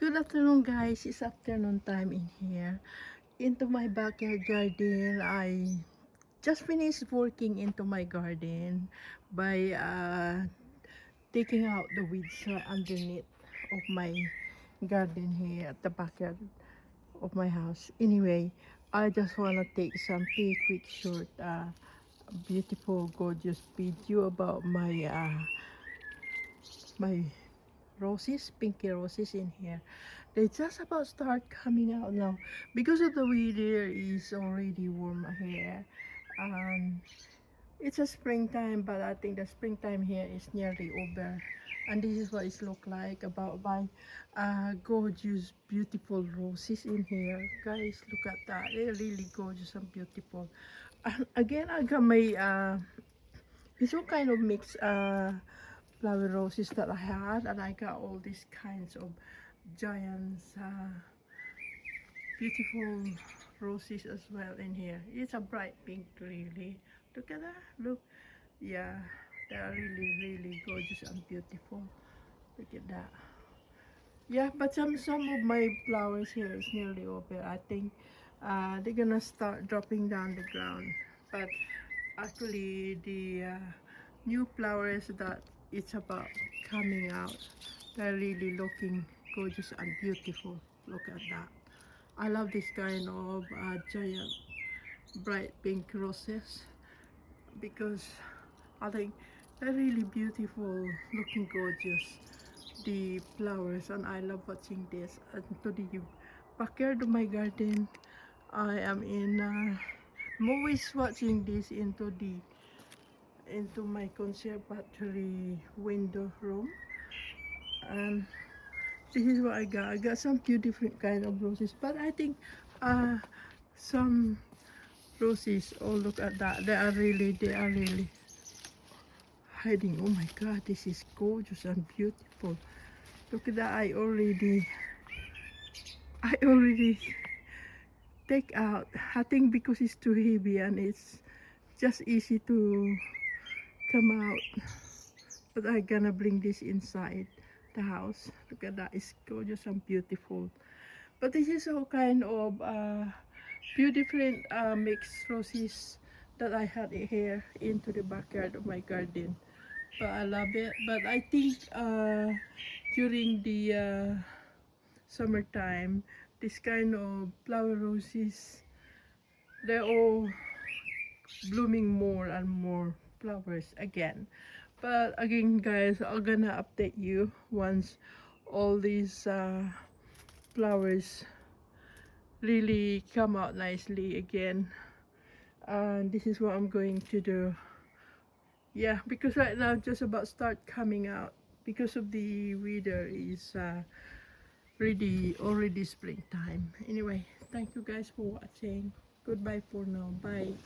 Good afternoon, guys. It's afternoon time in here. Into my backyard garden, I just finished working into my garden by taking out the weeds underneath of my garden here at the backyard of my house. Anyway, I just want to take some quick short beautiful gorgeous video about my roses, pinky roses in here. They just about start coming out now because of the weather is already warm here. Um, it's a springtime, but I think the springtime here is nearly over. And this is what it look like about my gorgeous, beautiful roses in here. Guys, look at that. They're really gorgeous and beautiful. And again, I got my it's all kind of mixed flower roses that I had, and I got all these kinds of giants beautiful roses as well in here. It's a bright pink, really. Look at that. Look, yeah, they are really gorgeous and beautiful. Look at that. Yeah, but some of my flowers here is nearly over. I think they're gonna start dropping down the ground, but actually the new flowers that it's about coming out, they're really looking gorgeous and beautiful. Look at that. I love this kind of giant bright pink roses because I think they're really beautiful, looking gorgeous, the flowers, and I love watching this. And to the backyard of my garden, I am in I'm always watching this into my conservatory window room. And this is what I got. I got some few different kind of roses, but I think uh some roses, oh look at that, they are really hiding. Oh my god, this is gorgeous and beautiful. Look at that. I already take out, I think because it's too heavy and it's just easy to come out, but I gonna bring this inside the house. Look at that, it's gorgeous and beautiful. But this is all kind of few different mixed roses that I had here into the backyard of my garden. But I love it. But I think during the summertime, this kind of flower roses, they're all blooming more and more flowers again. But again, guys, I'm gonna update you once all these flowers really come out nicely again. And this is what I'm going to do. Yeah, because right now just about start coming out because of the weather is really already springtime. Anyway, thank you guys for watching. Goodbye for now. Bye.